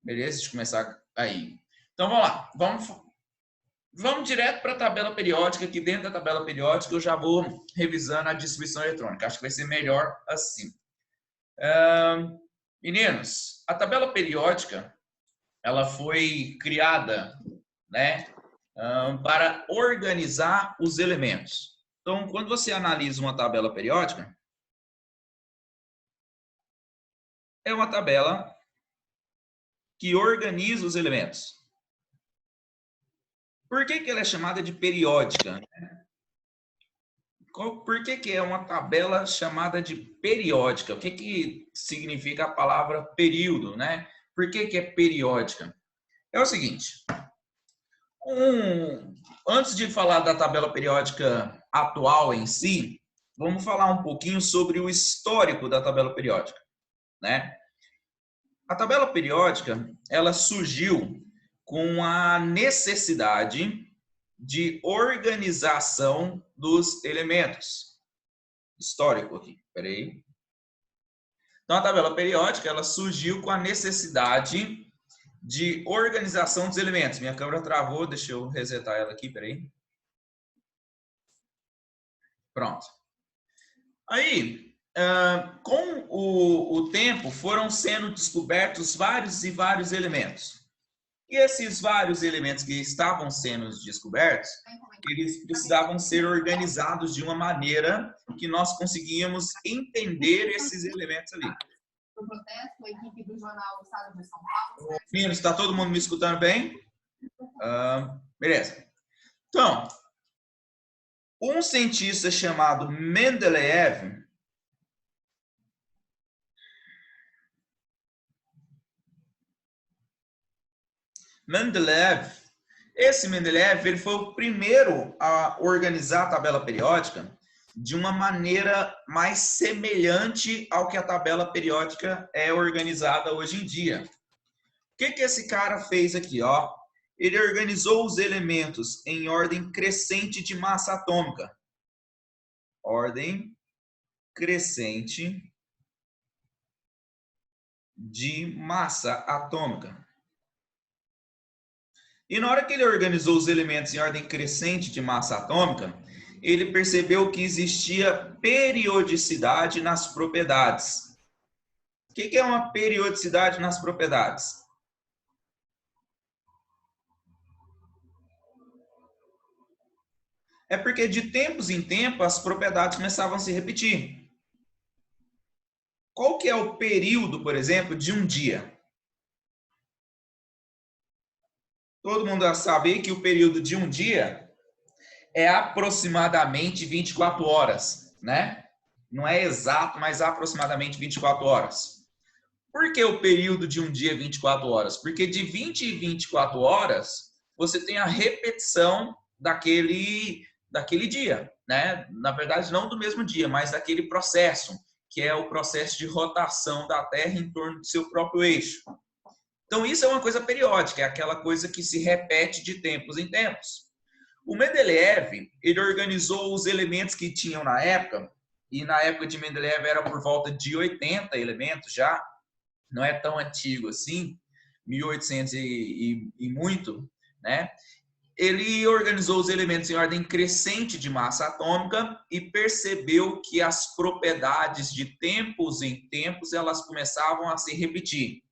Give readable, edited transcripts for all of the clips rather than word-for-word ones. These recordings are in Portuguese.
Beleza? Deixa eu começar aí. Então, vamos lá. Vamos direto para a tabela periódica, que dentro da tabela periódica eu já vou revisando a distribuição eletrônica. Acho que vai ser melhor assim. Meninos, a tabela periódica, ela foi criada, né, para organizar os elementos. Então, quando você analisa uma tabela periódica, é uma tabela que organiza os elementos. Por que ela é chamada de periódica? Por que é uma tabela chamada de periódica? O que significa a palavra período, né? Por que é periódica? É o seguinte, antes de falar da tabela periódica atual em si, vamos falar um pouquinho sobre o histórico da tabela periódica, né? A tabela periódica, ela surgiu com a necessidade de organização dos elementos. Histórico aqui, peraí. Então, a tabela periódica, ela surgiu com a necessidade de organização dos elementos. Minha câmera travou, deixa eu resetar ela aqui, peraí. Pronto. Aí, com o tempo, foram sendo descobertos vários e vários elementos. E esses vários elementos que estavam sendo descobertos, eles precisavam ser organizados de uma maneira que nós conseguíamos entender esses elementos ali. O protesto, a equipe do jornal Estado de São Paulo. Meninos, está todo mundo me escutando bem? Beleza. Então, um cientista chamado Mendeleev, esse Mendeleev, ele foi o primeiro a organizar a tabela periódica de uma maneira mais semelhante ao que a tabela periódica é organizada hoje em dia. O que esse cara fez aqui, ó? Ele organizou os elementos em ordem crescente de massa atômica. Ordem crescente de massa atômica. E na hora que ele organizou os elementos em ordem crescente de massa atômica, ele percebeu que existia periodicidade nas propriedades. O que é uma periodicidade nas propriedades? É porque de tempos em tempos as propriedades começavam a se repetir. Qual que é o período, por exemplo, de um dia? Todo mundo sabe que o período de um dia é aproximadamente 24 horas, né? Não é exato, mas aproximadamente 24 horas. Por que o período de um dia é 24 horas? Porque de 20 em 24 horas, você tem a repetição daquele dia, né? Na verdade, não do mesmo dia, mas daquele processo, que é o processo de rotação da Terra em torno do seu próprio eixo. Então, isso é uma coisa periódica, é aquela coisa que se repete de tempos em tempos. O Mendeleev, ele organizou os elementos que tinham na época, e na época de Mendeleev era por volta de 80 elementos já, não é tão antigo assim, 1800 e muito, né? Ele organizou os elementos em ordem crescente de massa atômica e percebeu que as propriedades de tempos em tempos elas começavam a se repetir.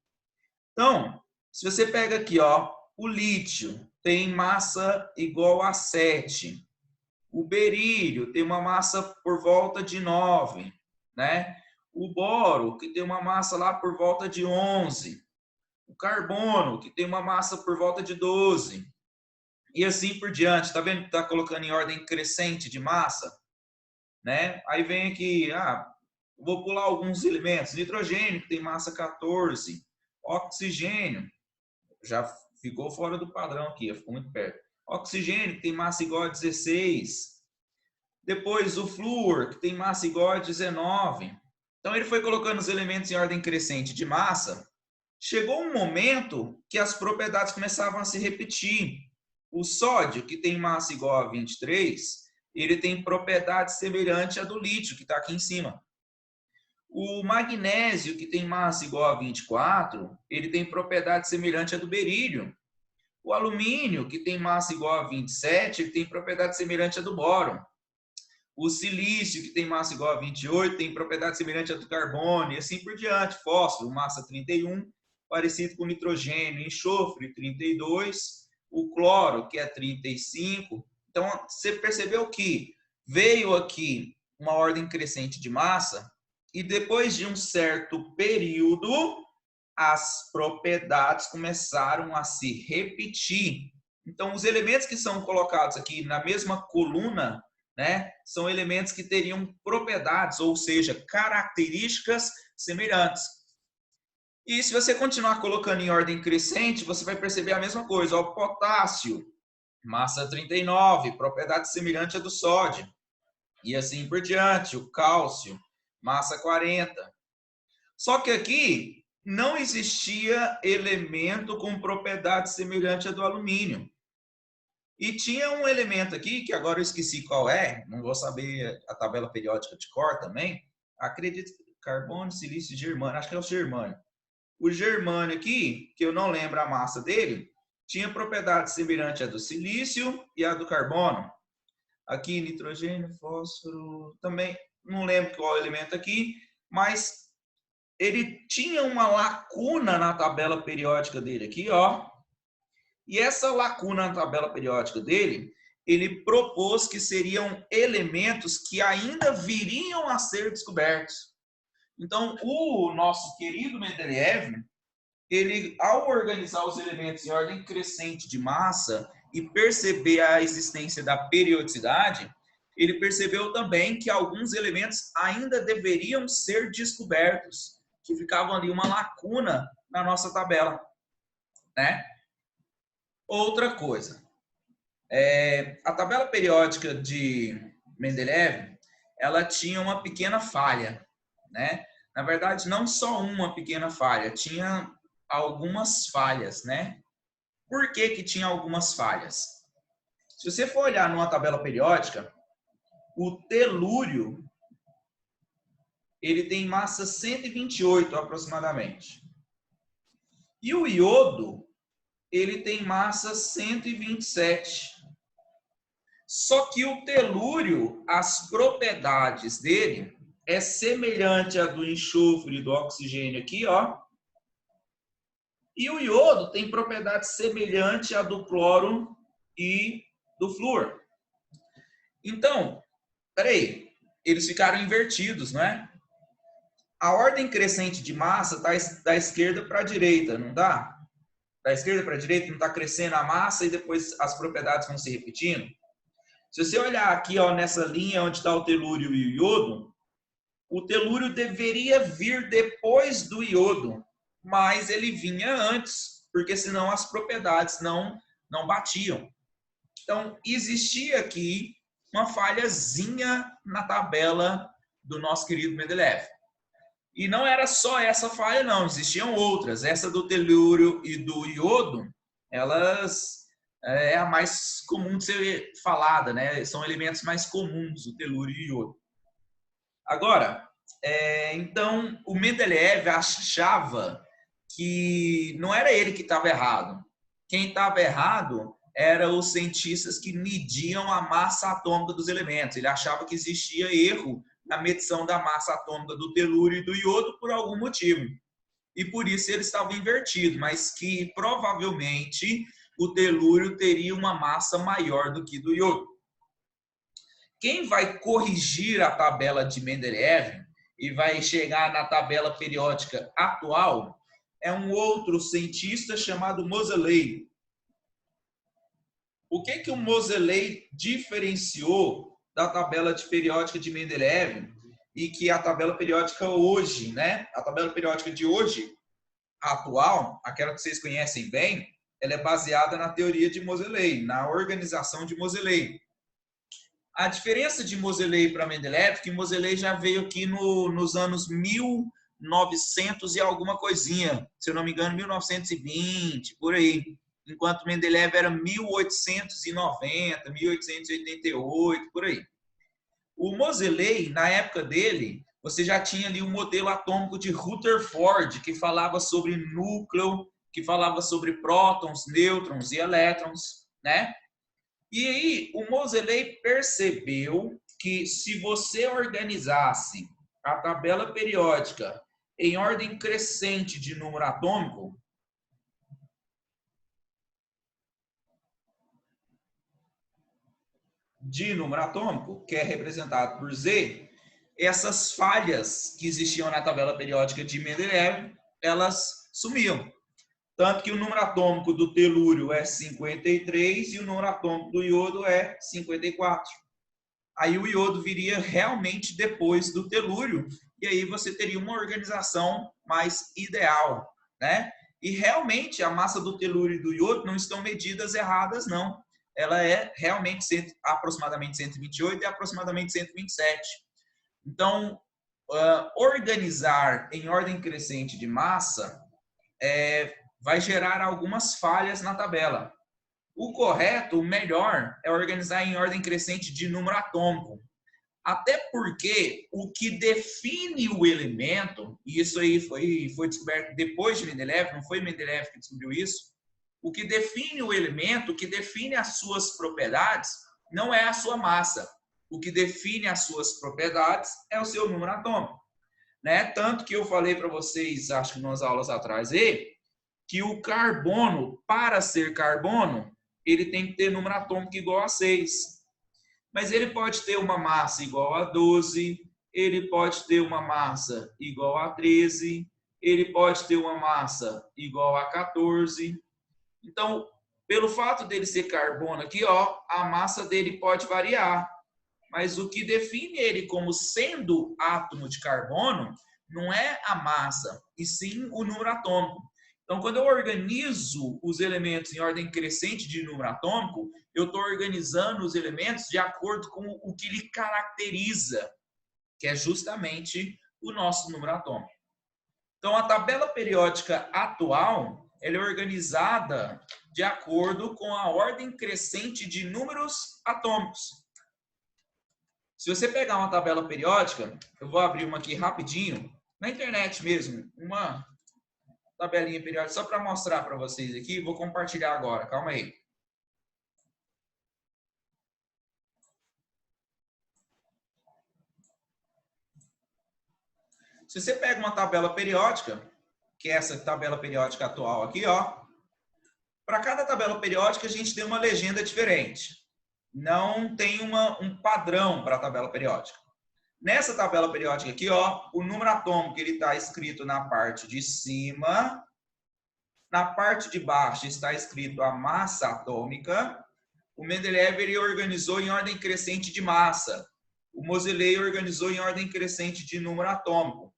Então, se você pega aqui, ó, o lítio tem massa igual a 7. O berílio tem uma massa por volta de 9, né? O boro, que tem uma massa lá por volta de 11. O carbono, que tem uma massa por volta de 12. E assim por diante. Tá vendo que tá colocando em ordem crescente de massa? Né? Aí vem aqui, vou pular alguns elementos. Nitrogênio, que tem massa 14. Oxigênio, já ficou fora do padrão aqui, ficou muito perto. Oxigênio, que tem massa igual a 16. Depois o flúor, que tem massa igual a 19. Então ele foi colocando os elementos em ordem crescente de massa. Chegou um momento que as propriedades começavam a se repetir. O sódio, que tem massa igual a 23, ele tem propriedade semelhante à do lítio, que está aqui em cima. O magnésio, que tem massa igual a 24, ele tem propriedade semelhante à do berílio. O alumínio, que tem massa igual a 27, ele tem propriedade semelhante à do bóron. O silício, que tem massa igual a 28, tem propriedade semelhante à do carbono, e assim por diante. Fósforo, massa 31, parecido com o nitrogênio. Enxofre, 32. O cloro, que é 35. Então, você percebeu que veio aqui uma ordem crescente de massa, e depois de um certo período, as propriedades começaram a se repetir. Então, os elementos que são colocados aqui na mesma coluna, né, são elementos que teriam propriedades, ou seja, características semelhantes. E se você continuar colocando em ordem crescente, você vai perceber a mesma coisa. O potássio, massa 39, propriedade semelhante à do sódio. E assim por diante. O cálcio, massa 40. Só que aqui não existia elemento com propriedade semelhante à do alumínio. E tinha um elemento aqui, que agora eu esqueci qual é, não vou saber a tabela periódica de cor também. Acredito, carbono, silício, germânio, acho que é o germânio. O germânio aqui, que eu não lembro a massa dele, tinha propriedade semelhante à do silício e à do carbono. Aqui, nitrogênio, fósforo, também não lembro qual elemento aqui, mas ele tinha uma lacuna na tabela periódica dele aqui, ó. E essa lacuna na tabela periódica dele, ele propôs que seriam elementos que ainda viriam a ser descobertos. Então, o nosso querido Mendeleev, ele, ao organizar os elementos em ordem crescente de massa e perceber a existência da periodicidade, ele percebeu também que alguns elementos ainda deveriam ser descobertos, que ficavam ali uma lacuna na nossa tabela, né? Outra coisa, a tabela periódica de Mendeleev, ela tinha uma pequena falha, né? Na verdade, não só uma pequena falha, tinha algumas falhas, né? Por que que tinha algumas falhas? Se você for olhar numa tabela periódica, o telúrio, ele tem massa 128 aproximadamente. E o iodo, ele tem massa 127. Só que o telúrio, as propriedades dele é semelhante à do enxofre e do oxigênio aqui, ó. E o iodo tem propriedade semelhante à do cloro e do flúor. Então, peraí, eles ficaram invertidos, não é? A ordem crescente de massa está da esquerda para a direita, não dá? Da esquerda para a direita não está crescendo a massa e depois as propriedades vão se repetindo? Se você olhar aqui, ó, nessa linha onde está o telúrio e o iodo, o telúrio deveria vir depois do iodo, mas ele vinha antes, porque senão as propriedades não batiam. Então, existia aqui uma falhazinha na tabela do nosso querido Mendeleev. E não era só essa falha, não. Existiam outras. Essa do telúrio e do iodo, elas é a mais comum de ser falada, né? São elementos mais comuns, o telúrio e o iodo. Agora, então, o Mendeleev achava que não era ele que estava errado. Quem estava errado eram os cientistas que mediam a massa atômica dos elementos. Ele achava que existia erro na medição da massa atômica do telúrio e do iodo por algum motivo. E por isso ele estava invertido, mas que provavelmente o telúrio teria uma massa maior do que do iodo. Quem vai corrigir a tabela de Mendeleev e vai chegar na tabela periódica atual é um outro cientista chamado Moseley. O que o Moseley diferenciou da tabela periódica de Mendeleev e que a tabela periódica hoje, né? A tabela periódica de hoje, atual, aquela que vocês conhecem bem, ela é baseada na teoria de Moseley, na organização de Moseley. A diferença de Moseley para Mendeleev é que Moseley já veio aqui nos anos 1900 e alguma coisinha, se eu não me engano, 1920, por aí. Enquanto Mendeleev era 1890, 1888, por aí. O Moseley, na época dele, você já tinha ali o modelo atômico de Rutherford, que falava sobre núcleo, que falava sobre prótons, nêutrons e elétrons, né? E aí o Moseley percebeu que se você organizasse a tabela periódica em ordem crescente de número atômico, que é representado por Z, essas falhas que existiam na tabela periódica de Mendeleev, elas sumiam. Tanto que o número atômico do telúrio é 53 e o número atômico do iodo é 54. Aí o iodo viria realmente depois do telúrio, e aí você teria uma organização mais ideal, né? E realmente a massa do telúrio e do iodo não estão medidas erradas, não. Ela é realmente aproximadamente 128 e aproximadamente 127. Então, organizar em ordem crescente de massa vai gerar algumas falhas na tabela. O correto, o melhor, é organizar em ordem crescente de número atômico. Até porque o que define o elemento, e isso aí foi descoberto depois de Mendeleev, não foi Mendeleev que descobriu isso, o que define o elemento, o que define as suas propriedades, não é a sua massa. O que define as suas propriedades é o seu número atômico. Né? Tanto que eu falei para vocês, acho que nas aulas atrás, que o carbono, para ser carbono, ele tem que ter número atômico igual a 6. Mas ele pode ter uma massa igual a 12, ele pode ter uma massa igual a 13, ele pode ter uma massa igual a 14. Então, pelo fato dele ser carbono aqui, ó, a massa dele pode variar. Mas o que define ele como sendo átomo de carbono não é a massa, e sim o número atômico. Então, quando eu organizo os elementos em ordem crescente de número atômico, eu estou organizando os elementos de acordo com o que lhe caracteriza, que é justamente o nosso número atômico. Então, a tabela periódica atual ela é organizada de acordo com a ordem crescente de números atômicos. Se você pegar uma tabela periódica, eu vou abrir uma aqui rapidinho, na internet mesmo, uma tabelinha periódica, só para mostrar para vocês aqui, vou compartilhar agora, calma aí. Se você pega uma tabela periódica, que é essa tabela periódica atual aqui, ó, para cada tabela periódica a gente tem uma legenda diferente. Não tem um padrão para a tabela periódica. Nessa tabela periódica aqui, ó, o número atômico ele está escrito na parte de cima. Na parte de baixo está escrito a massa atômica. O Mendeleev ele organizou em ordem crescente de massa. O Moseley organizou em ordem crescente de número atômico.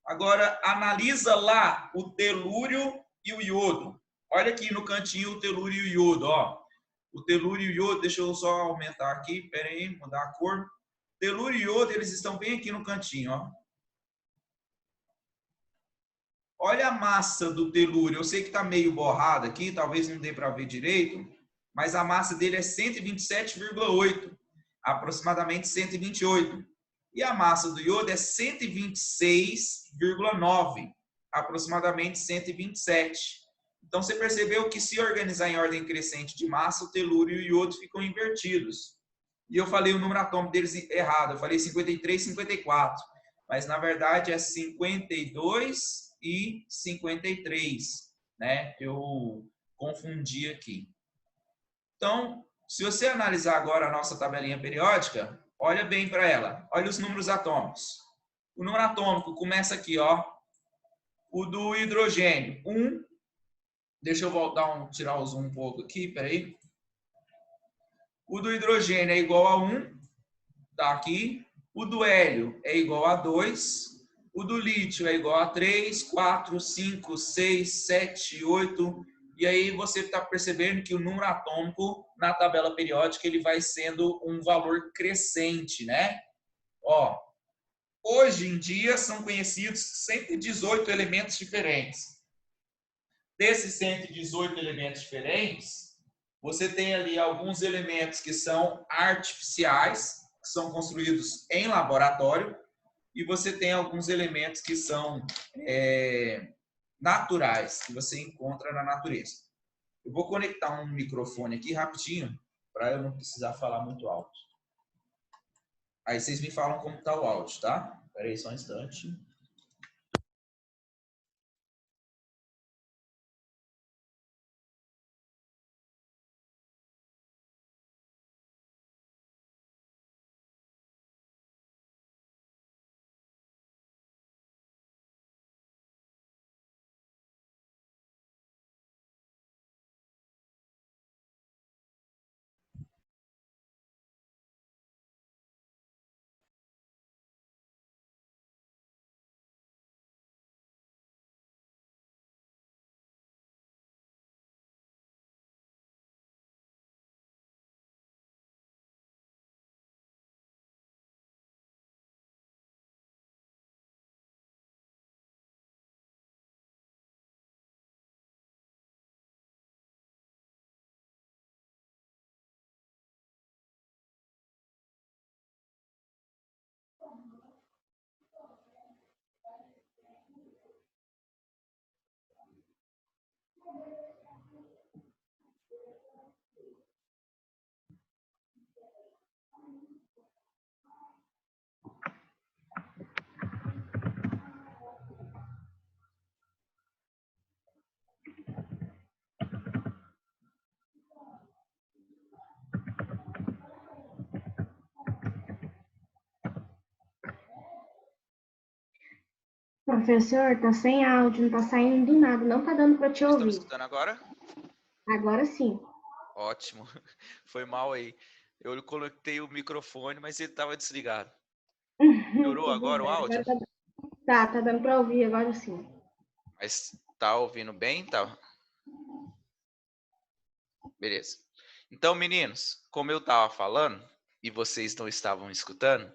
Agora, analisa lá o telúrio e o iodo. Olha aqui no cantinho o telúrio e o iodo, ó. O telúrio e o iodo, deixa eu só aumentar aqui, pera aí, mudar a cor. Telúrio e iodo, eles estão bem aqui no cantinho, ó. Olha a massa do telúrio. Eu sei que está meio borrado aqui, talvez não dê para ver direito, mas a massa dele é 127,8, aproximadamente 128. E a massa do iodo é 126,9, aproximadamente 127. Então, você percebeu que se organizar em ordem crescente de massa, o telúrio e o iodo ficam invertidos. E eu falei o número atômico deles errado. Eu falei 53, 54. Mas, na verdade, é 52 e 53. Né? Eu confundi aqui. Então, se você analisar agora a nossa tabelinha periódica, olha bem para ela. Olha os números atômicos. O número atômico começa aqui, ó. O do hidrogênio, 1. Deixa eu voltar tirar o zoom um pouco aqui, peraí. O do hidrogênio é igual a 1, tá aqui. O do hélio é igual a 2. O do lítio é igual a 3, 4, 5, 6, 7, 8. E aí você está percebendo que o número atômico na tabela periódica ele vai sendo um valor crescente, né? Ó, hoje em dia são conhecidos 118 elementos diferentes. Desses 118 elementos diferentes, você tem ali alguns elementos que são artificiais, que são construídos em laboratório, e você tem alguns elementos que são naturais, que você encontra na natureza. Eu vou conectar um microfone aqui rapidinho, para eu não precisar falar muito alto. Aí vocês me falam como está o áudio, tá? Espera aí só um instante. Professor, tá sem áudio, não tá saindo do nada, não tá dando para te Vocês estão me ouvir. escutando agora? Agora sim. Ótimo. Foi mal aí. Eu conectei o microfone, mas ele estava desligado. Melhorou Tudo agora o bem. áudio? Agora tá dando para ouvir agora sim. Mas tá ouvindo bem? Tá. Beleza. Então, meninos, como eu estava falando e vocês não estavam escutando,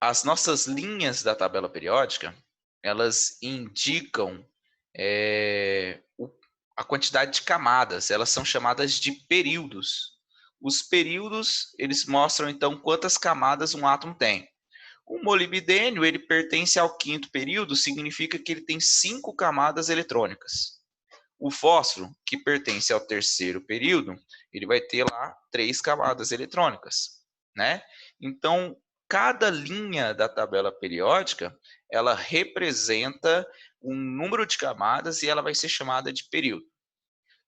as nossas linhas da tabela periódica, elas indicam a quantidade de camadas. Elas são chamadas de períodos. Os períodos, eles mostram então quantas camadas um átomo tem. O molibdênio, ele pertence ao quinto período, significa que ele tem 5 camadas eletrônicas. O fósforo, que pertence ao terceiro período, ele vai ter lá 3 camadas eletrônicas, né? Então, cada linha da tabela periódica, ela representa um número de camadas e ela vai ser chamada de período.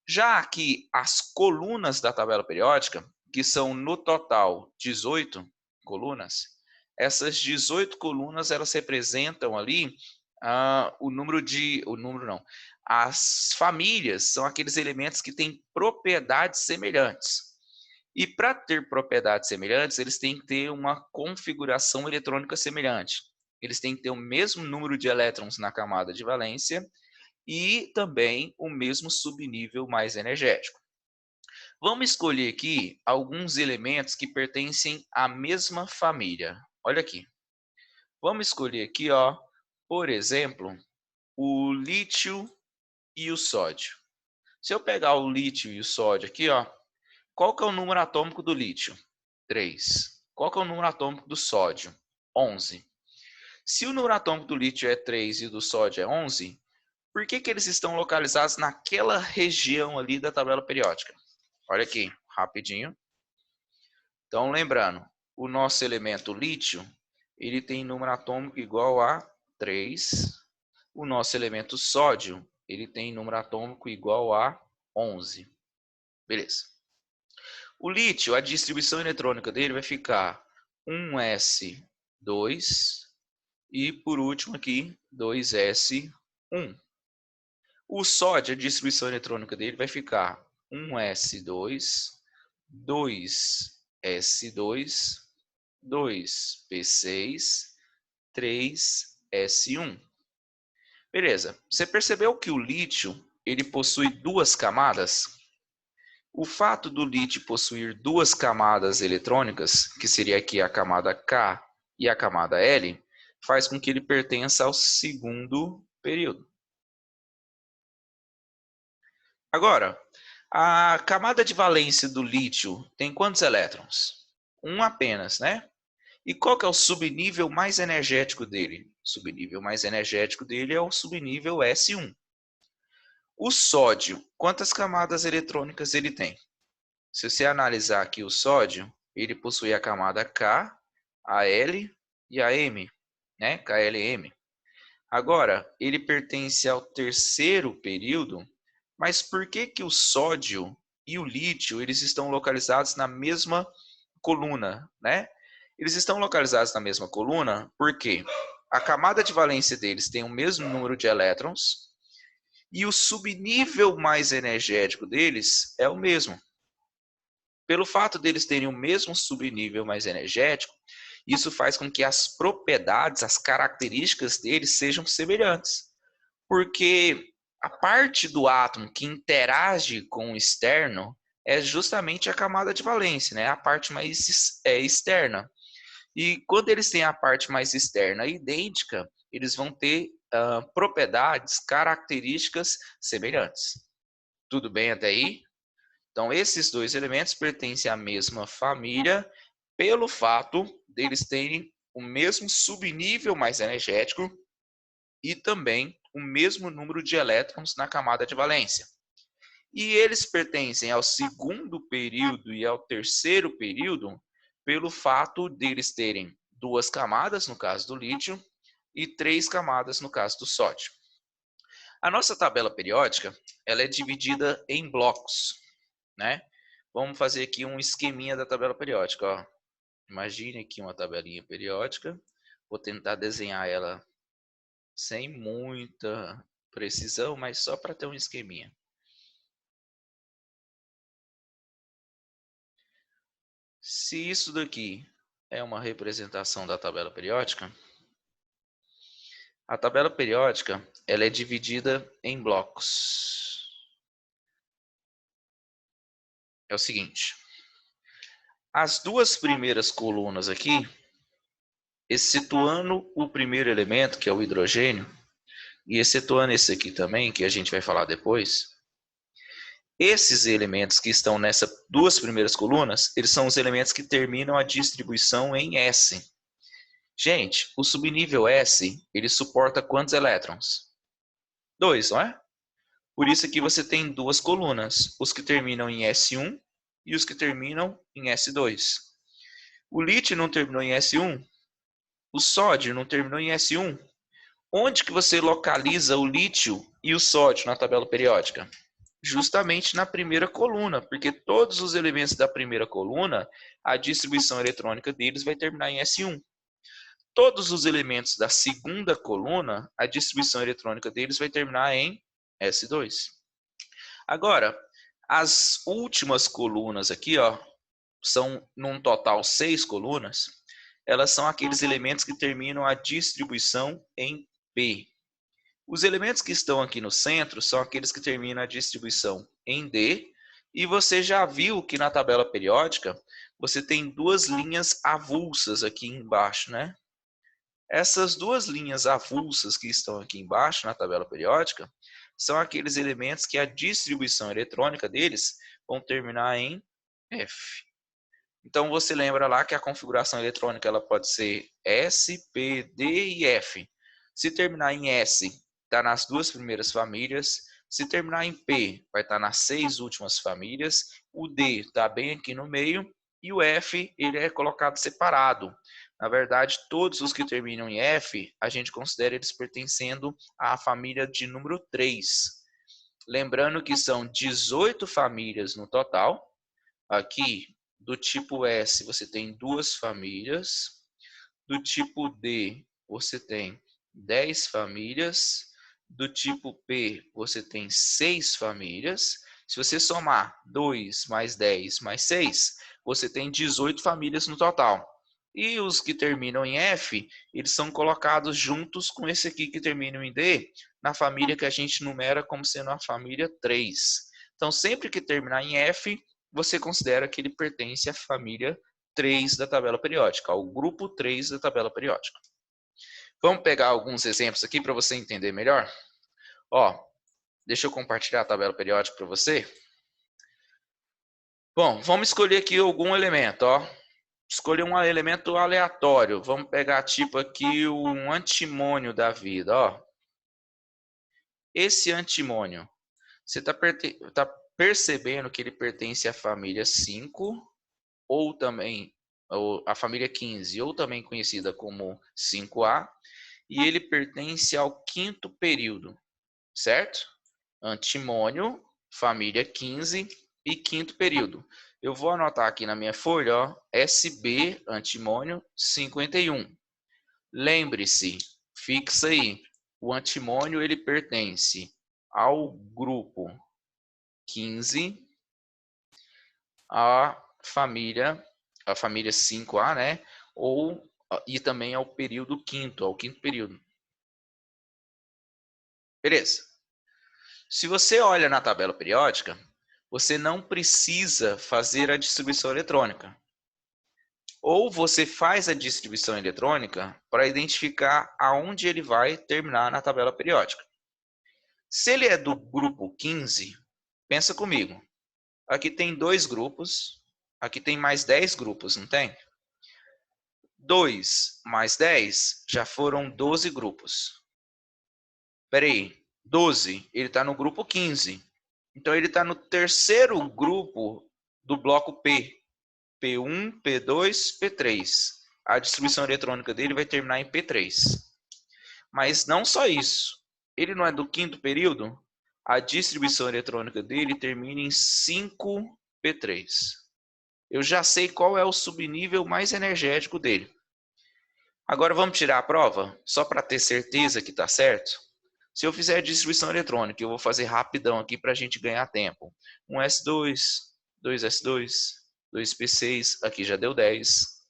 Já que as colunas da tabela periódica, que são no total 18 colunas, essas 18 colunas elas representam ali as famílias são aqueles elementos que têm propriedades semelhantes. E para ter propriedades semelhantes, eles têm que ter uma configuração eletrônica semelhante. Eles têm que ter o mesmo número de elétrons na camada de valência e também o mesmo subnível mais energético. Vamos escolher aqui alguns elementos que pertencem à mesma família. Olha aqui. Vamos escolher aqui, ó, por exemplo, o lítio e o sódio. Se eu pegar o lítio e o sódio aqui, ó, qual que é o número atômico do lítio? 3. Qual que é o número atômico do sódio? 11. Se o número atômico do lítio é 3 e o do sódio é 11, por que eles estão localizados naquela região ali da tabela periódica? Olha aqui, rapidinho. Então, lembrando, o nosso elemento lítio, ele tem número atômico igual a 3. O nosso elemento sódio, ele tem número atômico igual a 11. Beleza. O lítio, a distribuição eletrônica dele vai ficar 1s2 e, por último aqui, 2s1. O sódio, a distribuição eletrônica dele vai ficar 1s2, 2s2, 2p6, 3s1. Beleza. Você percebeu que o lítio ele possui 2 camadas? O fato do lítio possuir 2 camadas eletrônicas, que seria aqui a camada K e a camada L, faz com que ele pertença ao segundo período. Agora, a camada de valência do lítio tem quantos elétrons? um apenas, né? E qual que é o subnível mais energético dele? O subnível mais energético dele é o subnível S1. O sódio, quantas camadas eletrônicas ele tem? Se você analisar aqui o sódio, ele possui a camada K, a L e a M, né? KLM. Agora, ele pertence ao terceiro período, mas por que que o sódio e o lítio eles estão localizados na mesma coluna, né? Eles estão localizados na mesma coluna porque a camada de valência deles tem o mesmo número de elétrons e o subnível mais energético deles é o mesmo. Pelo fato deles terem o mesmo subnível mais energético, isso faz com que as propriedades, as características deles sejam semelhantes. Porque a parte do átomo que interage com o externo é justamente a camada de valência, né? A parte mais externa. E quando eles têm a parte mais externa idêntica, eles vão ter propriedades, características semelhantes. Tudo bem até aí? Então, esses dois elementos pertencem à mesma família pelo fato deles terem o mesmo subnível mais energético e também o mesmo número de elétrons na camada de valência. E eles pertencem ao segundo período e ao terceiro período pelo fato deles terem duas camadas, no caso do lítio, e três camadas, no caso do sódio. A nossa tabela periódica ela é dividida em blocos, né? Vamos fazer aqui um esqueminha da tabela periódica. Ó. Imagine aqui uma tabelinha periódica. Vou tentar desenhar ela sem muita precisão, mas só para ter um esqueminha. Se isso daqui é uma representação da tabela periódica, a tabela periódica ela é dividida em blocos. É o seguinte, as duas primeiras colunas aqui, excetuando o primeiro elemento, que é o hidrogênio, e excetuando esse aqui também, que a gente vai falar depois, esses elementos que estão nessas duas primeiras colunas, eles são os elementos que terminam a distribuição em S. Gente, o subnível S, ele suporta quantos elétrons? 2, não é? Por isso aqui você tem duas colunas, os que terminam em S1 e os que terminam em S2. O lítio não terminou em S1, o sódio não terminou em S1. Onde que você localiza o lítio e o sódio na tabela periódica? Justamente na primeira coluna, porque todos os elementos da primeira coluna, a distribuição eletrônica deles vai terminar em S1. Todos os elementos da segunda coluna, a distribuição eletrônica deles vai terminar em S2. Agora, as últimas colunas aqui, ó, são num total 6 colunas, elas são aqueles elementos que terminam a distribuição em P. Os elementos que estão aqui no centro são aqueles que terminam a distribuição em D, e você já viu que na tabela periódica você tem duas linhas avulsas aqui embaixo, né? Essas duas linhas avulsas que estão aqui embaixo na tabela periódica são aqueles elementos que a distribuição eletrônica deles vão terminar em F. Então você lembra lá que a configuração eletrônica ela pode ser S, P, D e F. Se terminar em S, está nas duas primeiras famílias. Se terminar em P, vai estar nas 6 últimas famílias. O D está bem aqui no meio. E o F, ele é colocado separado. Na verdade, todos os que terminam em F, a gente considera eles pertencendo à família de número 3. Lembrando que são 18 famílias no total. Aqui, do tipo S, você tem 2 famílias. Do tipo D, você tem 10 famílias. Do tipo P, você tem 6 famílias. Se você somar 2 mais 10 mais 6, você tem 18 famílias no total. E os que terminam em F, eles são colocados juntos com esse aqui que termina em D, na família que a gente numera como sendo a família 3. Então, sempre que terminar em F, você considera que ele pertence à família 3 da tabela periódica, ao grupo 3 da tabela periódica. Vamos pegar alguns exemplos aqui para você entender melhor? Ó, deixa eu compartilhar a tabela periódica para você. Bom, vamos escolher aqui algum elemento, ó. escolher um elemento aleatório. Vamos pegar tipo aqui um antimônio da vida, ó. Esse antimônio, você está percebendo que ele pertence à família 5, ou também a família 15, ou também conhecida como 5A, e ele pertence ao quinto período, certo? Antimônio, família 15 e quinto período. Eu vou anotar aqui na minha folha, ó, SB, antimônio 51. Lembre-se, fixa aí, o antimônio ele pertence ao grupo 15, a família 5A, né? E também ao período quinto, ao quinto período. Beleza. Se você olha na tabela periódica, você não precisa fazer a distribuição eletrônica. Ou você faz a distribuição eletrônica para identificar aonde ele vai terminar na tabela periódica. Se ele é do grupo 15, pensa comigo. Aqui tem 2 grupos, aqui tem mais 10 grupos, não tem? 2 mais 10 já foram 12 grupos. Espera aí, 12, ele está no grupo 15. Então ele está no terceiro grupo do bloco P. P1, P2, P3. A distribuição eletrônica dele vai terminar em P3. Mas não só isso. Ele não é do quinto período? A distribuição eletrônica dele termina em 5P3. Eu já sei qual é o subnível mais energético dele. Agora vamos tirar a prova? Só para ter certeza que está certo? Se eu fizer a distribuição eletrônica, eu vou fazer rapidão aqui para a gente ganhar tempo. 1S2, 2S2, 2P6, aqui já deu 10.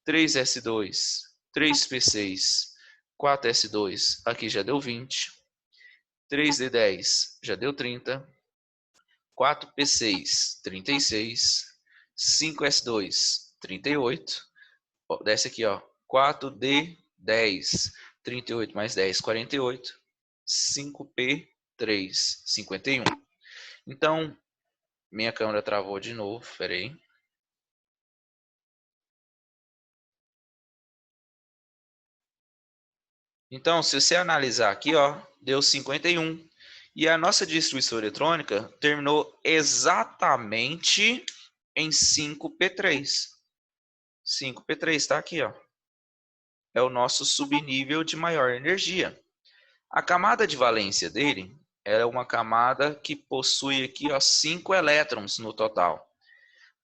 3S2, 3P6, 4S2, aqui já deu 20. 3D10 já deu 30. 4P6, 36. 5S2, 38. Desce aqui, ó. 4D10, 38 mais 10, 48. 5P3, 51. Então, minha câmera travou de novo, peraí. Então, se você analisar aqui, ó, deu 51. E a nossa distribuição eletrônica terminou exatamente em 5P3. 5P3 está aqui, ó. É o nosso subnível de maior energia. A camada de valência dele é uma camada que possui aqui, ó, 5 elétrons no total.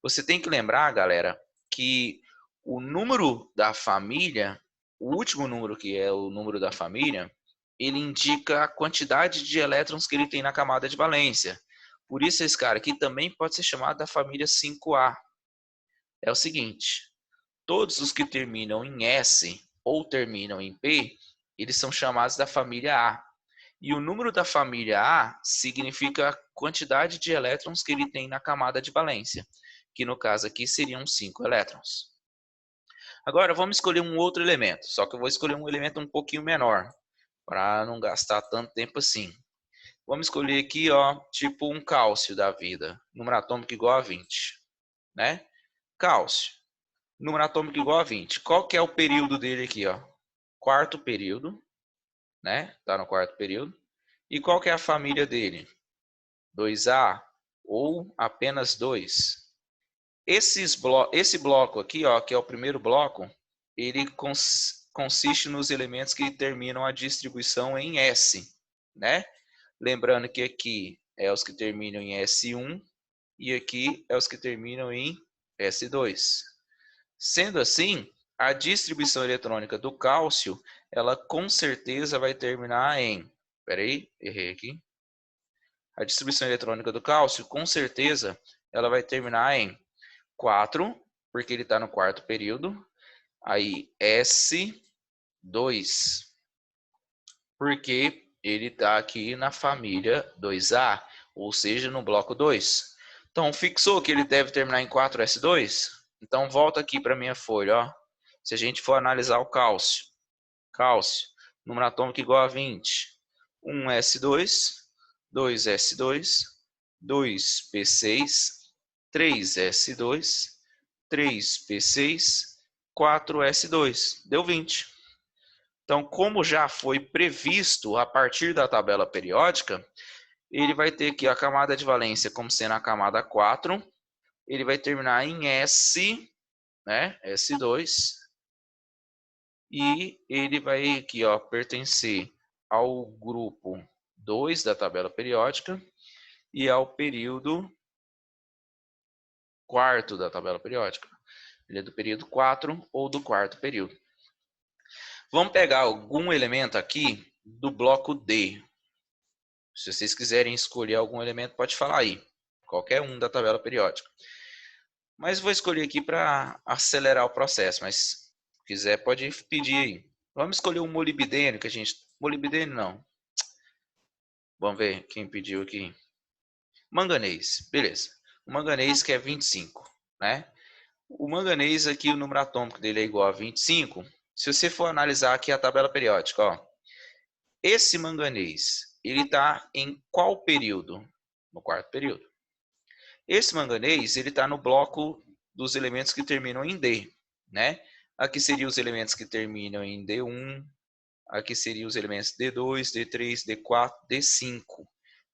Você tem que lembrar, galera, que o número da família, o último número que é o número da família, ele indica a quantidade de elétrons que ele tem na camada de valência. Por isso esse cara aqui também pode ser chamado da família 5A. É o seguinte, todos os que terminam em S ou terminam em P, eles são chamados da família A. E o número da família A significa a quantidade de elétrons que ele tem na camada de valência, que no caso aqui seriam 5 elétrons. Agora vamos escolher um outro elemento, só que eu vou escolher um elemento um pouquinho menor, para não gastar tanto tempo assim. Vamos escolher aqui, ó, tipo um cálcio da vida, número atômico igual a 20, né? Cálcio, número atômico igual a 20. Qual que é o período dele aqui, ó? Quarto período, né? Tá no quarto período. E qual que é a família dele? 2A ou apenas 2. Esse bloco aqui, ó, que é o primeiro bloco, ele consiste nos elementos que terminam a distribuição em S, né? Lembrando que aqui é os que terminam em S1 e aqui é os que terminam em S2. Sendo assim, a distribuição eletrônica do cálcio, ela com certeza vai terminar em... Peraí, errei aqui. A distribuição eletrônica do cálcio, com certeza, ela vai terminar em 4, porque ele está no quarto período. Aí S2, porque ele está aqui na família 2A, ou seja, no bloco 2. Então, fixou que ele deve terminar em 4S2? Então, volta aqui para a minha folha. Ó. Se a gente for analisar o cálcio. Cálcio, número atômico igual a 20. 1S2, 2S2, 2P6, 3S2, 3P6, 4S2. Deu 20. Então, como já foi previsto a partir da tabela periódica, ele vai ter aqui a camada de valência como sendo a camada 4. Ele vai terminar em S, né? S2. E ele vai aqui, ó, pertencer ao grupo 2 da tabela periódica e ao período quarto da tabela periódica. Ele é do período 4 ou do quarto período. Vamos pegar algum elemento aqui do bloco D. Se vocês quiserem escolher algum elemento, pode falar aí. Qualquer um da tabela periódica. Mas vou escolher aqui para acelerar o processo. Mas se quiser, pode pedir aí. Vamos escolher o molibdênio, que a gente... Molibdênio não. Vamos ver quem pediu aqui. Manganês. Beleza. O manganês que é 25, né? O manganês aqui, o número atômico dele é igual a 25. Se você for analisar aqui a tabela periódica, ó. Esse manganês, ele está em qual período? No quarto período. Esse manganês, ele está no bloco dos elementos que terminam em D, né? Aqui seriam os elementos que terminam em D1, aqui seriam os elementos D2, D3, D4, D5.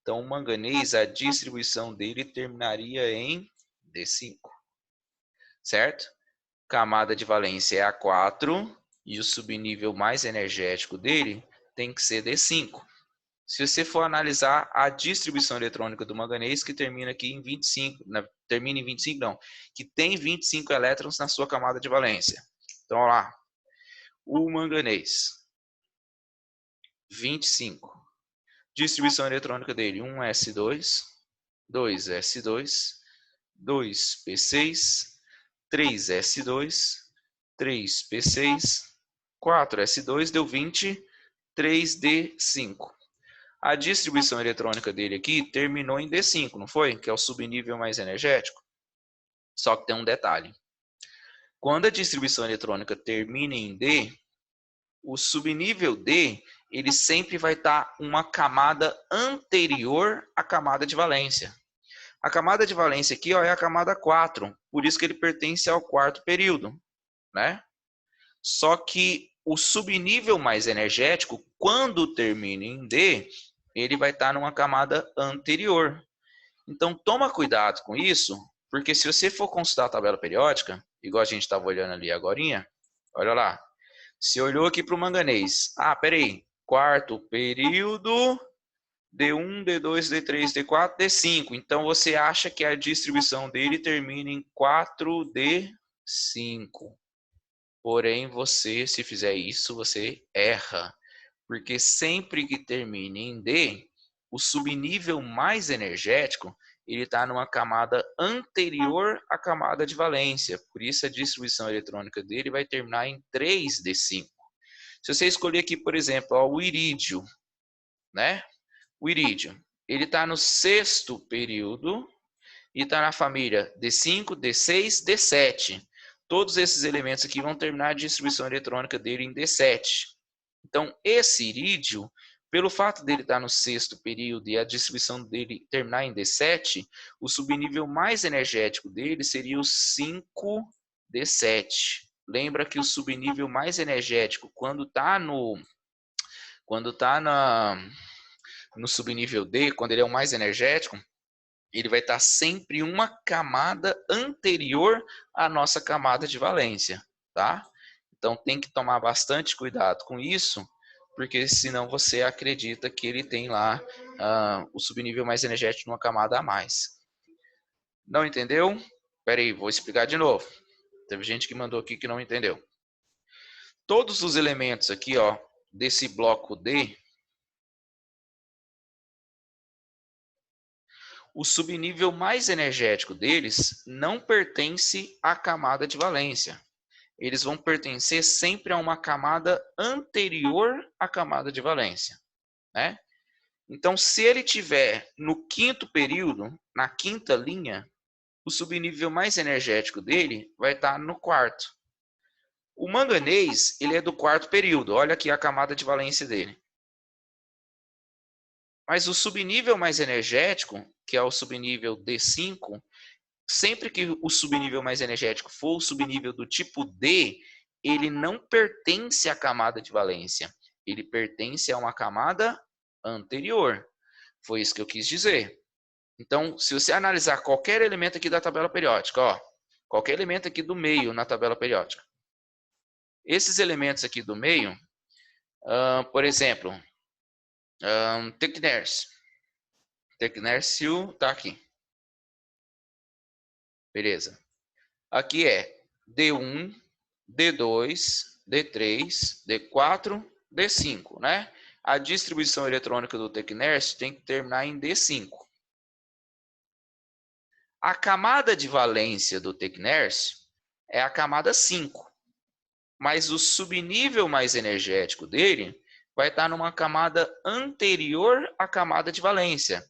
Então, o manganês, a distribuição dele terminaria em D5, certo? Camada de valência é a 4 e o subnível mais energético dele tem que ser D5. Se você for analisar a distribuição eletrônica do manganês, que termina aqui em 25, termina em 25 não, que tem 25 elétrons na sua camada de valência. Então, olha lá, o manganês, 25. Distribuição eletrônica dele, 1s2, 2s2, 2p6, 3s2, 3p6, 4s2, deu 20, 3d5. A distribuição eletrônica dele aqui terminou em D5, não foi? Que é o subnível mais energético. Só que tem um detalhe. Quando a distribuição eletrônica termina em D, o subnível D, ele sempre vai estar uma camada anterior à camada de valência. A camada de valência aqui, ó, é a camada 4, por isso que ele pertence ao quarto período, né? Só que o subnível mais energético, quando termina em D, ele vai estar numa camada anterior. Então, toma cuidado com isso, porque se você for consultar a tabela periódica, igual a gente estava olhando ali agorinha, olha lá. Se olhou aqui para o manganês. Ah, peraí. Quarto período, D1, D2, D3, D4, D5. Então, você acha que a distribuição dele termina em 4D5. Porém, você, se fizer isso, você erra. Porque sempre que termina em D, o subnível mais energético, ele está numa camada anterior à camada de valência. Por isso, a distribuição eletrônica dele vai terminar em 3D5. Se você escolher aqui, por exemplo, ó, o irídio, né? O irídio, ele está no sexto período e está na família D5, D6, D7. Todos esses elementos aqui vão terminar a distribuição eletrônica dele em D7. Então, esse irídio, pelo fato dele estar no sexto período e a distribuição dele terminar em D7, o subnível mais energético dele seria o 5D7. Lembra que o subnível mais energético, quando está no subnível D, quando ele é o mais energético, ele vai estar sempre uma camada anterior à nossa camada de valência, tá? Então tem que tomar bastante cuidado com isso, porque senão você acredita que ele tem lá o subnível mais energético numa camada a mais. Não entendeu? Espera aí, vou explicar de novo. Teve gente que mandou aqui que não entendeu. Todos os elementos aqui, ó, desse bloco D, o subnível mais energético deles não pertence à camada de valência. Eles vão pertencer sempre a uma camada anterior à camada de valência, né? Então, se ele tiver no quinto período, na quinta linha, o subnível mais energético dele vai estar no quarto. O manganês, ele é do quarto período. Olha aqui a camada de valência dele. Mas o subnível mais energético, que é o subnível D5, sempre que o subnível mais energético for o subnível do tipo D, ele não pertence à camada de valência. Ele pertence a uma camada anterior. Foi isso que eu quis dizer. Então, se você analisar qualquer elemento aqui da tabela periódica, ó, qualquer elemento aqui do meio na tabela periódica, esses elementos aqui do meio, por exemplo, Tecnércio está aqui. Beleza. Aqui é D1, D2, D3, D4, D5, né? A distribuição eletrônica do Tecnércio tem que terminar em D5. A camada de valência do Tecnércio é a camada 5. Mas o subnível mais energético dele vai estar numa camada anterior à camada de valência.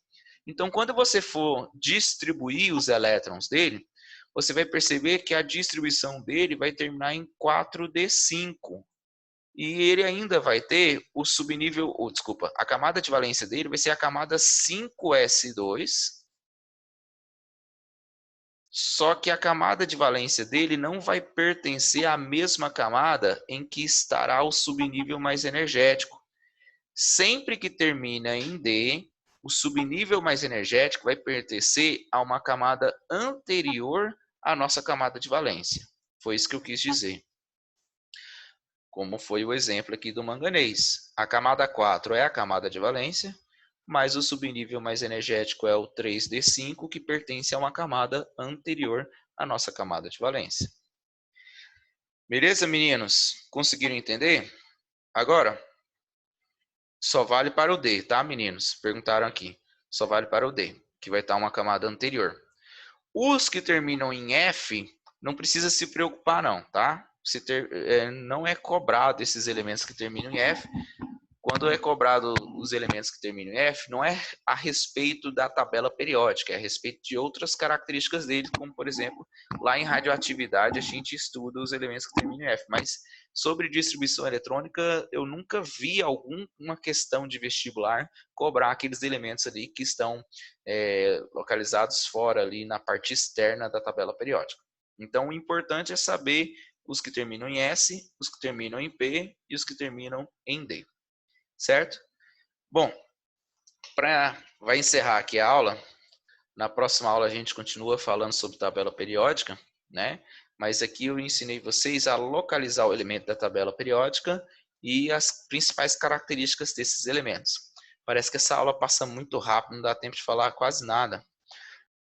Então, quando você for distribuir os elétrons dele, você vai perceber que a distribuição dele vai terminar em 4d5. E ele ainda vai ter o subnível, a camada de valência dele vai ser a camada 5s2. Só que a camada de valência dele não vai pertencer à mesma camada em que estará o subnível mais energético. Sempre que termina em D, o subnível mais energético vai pertencer a uma camada anterior à nossa camada de valência. Foi isso que eu quis dizer. Como foi o exemplo aqui do manganês. A camada 4 é a camada de valência, mas o subnível mais energético é o 3d5, que pertence a uma camada anterior à nossa camada de valência. Beleza, meninos? Conseguiram entender? Agora, só vale para o D, tá, meninos? Perguntaram aqui. Só vale para o D, que vai estar uma camada anterior. Os que terminam em F, não precisa se preocupar não, tá? Não é cobrado esses elementos que terminam em F. Quando é cobrado os elementos que terminam em F, não é a respeito da tabela periódica, é a respeito de outras características dele, como, por exemplo, lá em radioatividade a gente estuda os elementos que terminam em F. Mas sobre distribuição eletrônica, eu nunca vi alguma questão de vestibular cobrar aqueles elementos ali que estão localizados fora, ali na parte externa da tabela periódica. Então, o importante é saber os que terminam em S, os que terminam em P e os que terminam em D. Certo? Bom, vai encerrar aqui a aula. Na próxima aula a gente continua falando sobre tabela periódica, né? Mas aqui eu ensinei vocês a localizar o elemento da tabela periódica e as principais características desses elementos. Parece que essa aula passa muito rápido, não dá tempo de falar quase nada.